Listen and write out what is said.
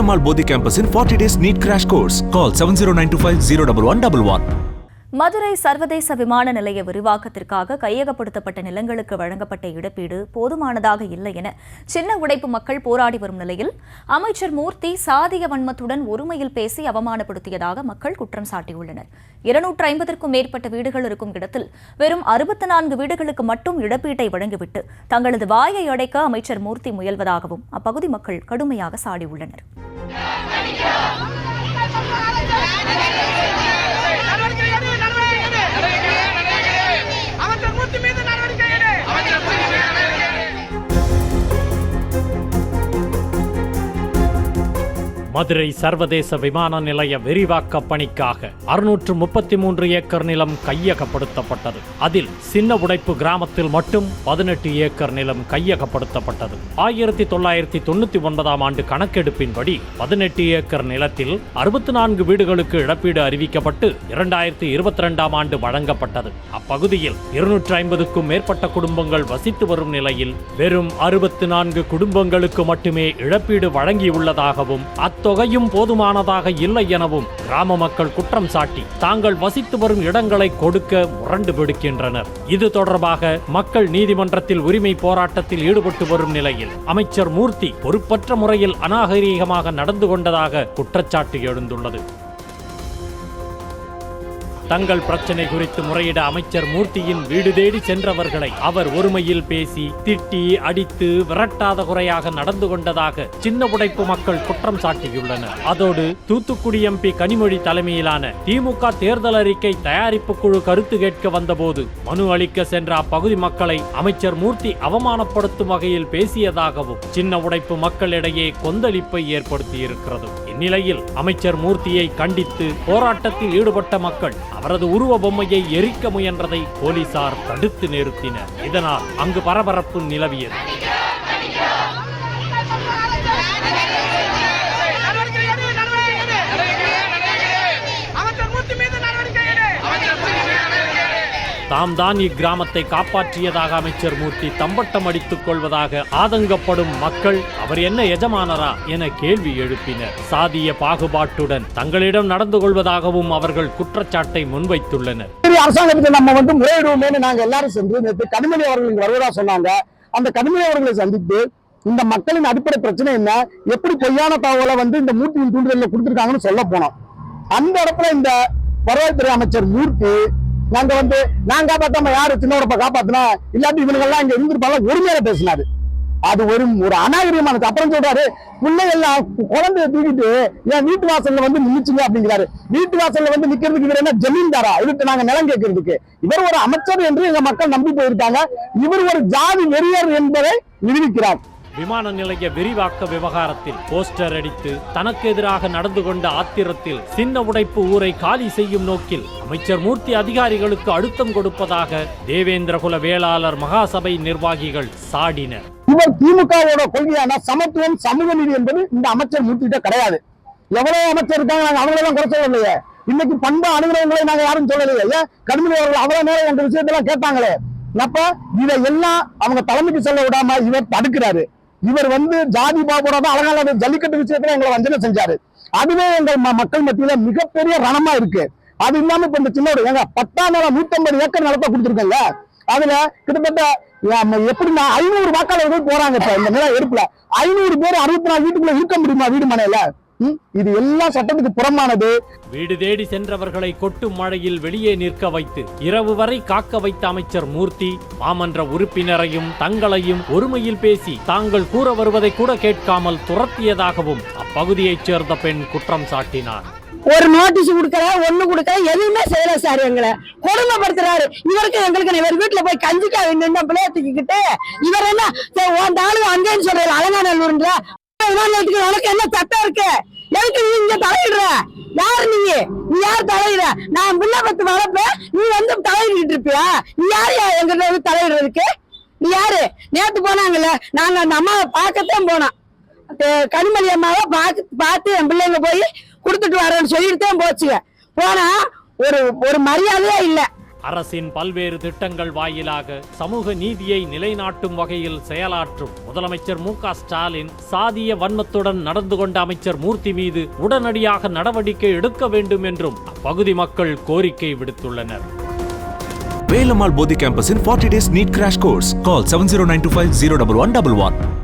Perumal Bodhi campus in 40 days NEET crash course. Call 7092501111. Madurai சர்வதேச விமான நிலைய விரிவாக்கத்திற்காக கையகப்படுத்தப்பட்ட நிலங்களுக்கு வழங்கப்பட்ட இழப்பீடு போதுமானதாக இல்லை என சின்ன உடைப்பு மக்கள் போராடி வரும் நிலையில் அமைச்சர் மூர்த்தி சாதிய வன்மத்துடன் ஒருமையில் பேசி அவமானப்படுத்தியதாக மக்கள் குற்றம் சாட்டியுள்ளனர். 250க்கும் மேற்பட்ட வீடுகள் இருக்கும் இடத்தில் வெறும் 64 வீடுகளுக்கு மட்டும் இழப்பீட்டை வழங்கிவிட்டு தங்களது வாயை அடைக்க அமைச்சர் மூர்த்தி முயல்வதாகவும் அப்பகுதி மக்கள் கடுமையாக சாடியுள்ளனர். மதுரை சர்வதேச விமான நிலைய விரிவாக்க பணிக்காக 633 ஏக்கர் நிலம் கையகப்படுத்தப்பட்டது. அதில் சின்ன உடைப்பு கிராமத்தில் மட்டும் 18 ஏக்கர் நிலம் கையகப்படுத்தப்பட்டது. 1999 ஆண்டு கணக்கெடுப்பின்படி 18 ஏக்கர் நிலத்தில் 64 வீடுகளுக்கு இழப்பீடு அறிவிக்கப்பட்டு 2022 ஆண்டு வழங்கப்பட்டது. அப்பகுதியில் 250க்கும் மேற்பட்ட குடும்பங்கள் வசித்து வரும் நிலையில் வெறும் 64 குடும்பங்களுக்கு மட்டுமே இழப்பீடு வழங்கியுள்ளதாகவும் தொகையும் போதுமானதாக இல்லை எனவும் கிராம மக்கள் குற்றம் சாட்டி தாங்கள் வசித்து வரும் இடங்களை கொடுக்க முரண்டு பிடிக்கின்றனர். இது தொடர்பாக மக்கள் நீதிமன்றத்தில் உரிமை போராட்டத்தில் ஈடுபட்டு வரும் நிலையில் அமைச்சர் மூர்த்தி பொறுப்பற்ற முறையில் அநாகரீகமாக நடந்து கொண்டதாக குற்றச்சாட்டு எழுந்துள்ளது. தங்கள் பிரச்சனை குறித்து முறையிட அமைச்சர் மூர்த்தியின் வீடு தேடி சென்றவர்களை அவர் ஒருமையில் பேசி திட்டி அடித்து விரட்டாத குறையாக நடந்து கொண்டதாக சின்ன உடைப்பு மக்கள் குற்றம் சாட்டியுள்ளனர். அதோடு தூத்துக்குடி எம்பி கனிமொழி தலைமையிலான திமுக தேர்தல் அறிக்கை தயாரிப்பு குழு கருத்து கேட்க வந்தபோது மனு அளிக்க சென்ற அப்பகுதி மக்களை அமைச்சர் மூர்த்தி அவமானப்படுத்தும் வகையில் பேசியதாகவும் சின்ன உடைப்பு மக்களிடையே கொந்தளிப்பை ஏற்படுத்தியிருக்கிறது. இந்நிலையில் அமைச்சர் மூர்த்தியை கண்டித்து போராட்டத்தில் ஈடுபட்ட மக்கள் அவரது உருவ பொம்மையை எரிக்க முயன்றதை போலீசார் தடுத்து நிறுத்தினர். இதனால் அங்கு பரபரப்பு நிலவியது. தாம் தான் இக்கிராமத்தை காப்பாற்றியதாக அமைச்சர் மூர்த்தி தம்பட்டம் அடித்துக் கொள்வதாக ஆதங்கப்படும் மக்கள் அவர் என்ன எஜமானரா என கேள்வி எழுப்பினர். சாதிய பாகுபாட்டுடன் தங்களிடம் நடந்து கொள்வதாகவும் அவர்கள் குற்றச்சாட்டை முன்வைத்துள்ளனர். அரசாங்கத்துக்கு நம்ம முறையிடுவோமே நாங்க எல்லாரும் சென்று நேற்று கனிமொழி அவர்கள் வருவதா சொன்னாங்க. அந்த கனிமொழி அவர்களை சந்தித்து இந்த மக்களின் அடிப்படை பிரச்சனை என்ன, எப்படி பொய்யான தகவலை இந்த மூர்த்தியின் தூண்டுதலில் கொடுத்திருக்காங்கன்னு சொல்ல போனோம். அந்த இடத்துல இந்த வருவாய்த்துறை அமைச்சர் மூர்த்தி நாங்க நான் காப்பாத்தாம யாரு சின்னவரப்ப காப்பாத்தினா இல்லாட்டி இவங்க எல்லாம் இங்க இருந்திருப்பாங்க ஒருமையில பேசினாரு. அது ஒரு அநாகரிகமானது. அப்புறம் சொல்றாரு பிள்ளைகள்லாம் குழந்தைய தூக்கிட்டு என் வீட்டு வாசல்ல நின்னுச்சுங்க அப்படிங்கிறாரு. வீட்டு வாசல்ல நிக்கிறதுக்கு இவர் என்ன ஜமீன்தாரா? இதுக்கு நாங்க நிலம் கேட்கறதுக்கு? இவர் ஒரு அமைச்சர் என்று எங்க மக்கள் நம்பி போயிருக்காங்க. இவர் ஒரு ஜாதி வெறியர் என்பதை நிரூபிக்கிறார். விமான நிலைய விரிவாக்க விவகாரத்தில் போஸ்டர் அடித்து தனக்கு எதிராக நடந்து கொண்ட ஆத்திரத்தில் சின்ன உடைப்பு ஊரை காலி செய்யும் நோக்கில் அமைச்சர் மூர்த்தி அதிகாரிகளுக்கு அழுத்தம் கொடுப்பதாக தேவேந்திரகுல வேளாளர் மகாசபை நிர்வாகிகள் சாடினர். இவர் திமுகவோட கொள்கையான சமத்துவம் சமூக நீதி என்பது இந்த அமைச்சர் மூர்த்திட்ட கிடையாது. எவ்வளவு அமைச்சர் இருக்காங்க, நாங்க அவங்களெல்லாம் குறை சொல்லலையே. இன்னைக்கு பண்பு அணுகிறவங்களை நாங்க யாரும் சொல்லலையே. ஏன் கடுமையை அவர்கள் அவ்வளவு நேரம் எங்க விஷயத்தெல்லாம் கேட்டாங்களே. அப்ப இதையெல்லாம் அவங்க தலைமைக்கு சொல்ல விடாம இவர் தடுக்கிறாரு. இவர் ஜாதி பாபுராதான் அழகான ஜல்லிக்கட்டு விஷயத்துல எங்களை வஞ்சனை செஞ்சாரு. அதுவே எங்கள் மக்கள் மத்தியில மிகப்பெரிய ரணமா இருக்கு. அது இல்லாம இப்ப இந்த சின்ன எங்க 150 ஏக்கர் நிலத்தை கொடுத்துருக்கங்க. அதுல கிட்டத்தட்ட எப்படின்னா 500 வாக்காளர்கள் போறாங்க. இப்ப இந்த நில எடுப்புல 500 பேர் 64 வீட்டுக்குள்ள இருக்க முடியுமா வீடு மனையில? இது எல்லாம் சட்டத்துக்கு புறமானது. வீடு தேடி சென்றவர்களை கொட்டும் மழையில் வெளியே நிற்க வைத்து இரவு வரை காக்க வைத்த அமைச்சர் மூர்த்தி மாமன்ற உறுப்பினரையும் தங்களையும் ஒருமையில் பேசி தாங்கள் கூற வருவதை கூட கேட்காமல் துரத்தியதாகவும் அப்பகுதியைச் சேர்ந்த பெண் குற்றம் சாட்டினார். ஒரு நோட்டீஸ் கொடுக்கற ஒண்ணு கொடுக்கற எதுவுமே செய்யல சார். எங்களை கொடுமைப்படுத்துறாரு. இவருக்கு எங்களுக்கு இவர் வீட்டுல போய் கஞ்சிக்கா வேணும் பிள்ளைய தூக்கிக்கிட்டு இவர் என்ன உன் ஆளு அங்கேன்னு சொல்றாரு அலங்காநல்லூர்ல. உனக்கு என்ன சட்டம் இருக்கு? எதுக்கு நீ இங்க தலையிடுற? யாரு நீ யார் தலையிட? நான் புள்ள பத்து வளர்ப்பேன், நீ தலையிட்டு இருப்பியா? நீ யாரு எங்கிட்ட தலையிடுறதுக்கு? நீ யாரு? நேத்து போனாங்கல்ல, நாங்க அந்த அம்மாவை பார்க்கத்தான் போனோம். கனிமொழி அம்மாவை பார்த்து என் பிள்ளைங்க போய் கொடுத்துட்டு வரேன்னு சொல்லிட்டு தான் போச்சுங்க. போனா ஒரு மரியாதையே இல்லை. அரசின் பல்வேறு திட்டங்கள் வாயிலாக சமூக நீதியை நிலைநாட்டும் வகையில் செயலாற்றும் முதலமைச்சர் மு.க.ஸ்டாலின் சாதிய வன்மத்துடன் நடந்து கொண்ட அமைச்சர் மூர்த்தி மீது உடனடியாக நடவடிக்கை எடுக்க வேண்டும் என்றும் அப்பகுதி மக்கள் கோரிக்கை விடுத்துள்ளனர். Velamal Bodhi campus in 40 days NEET crash course. Call 70925 01111.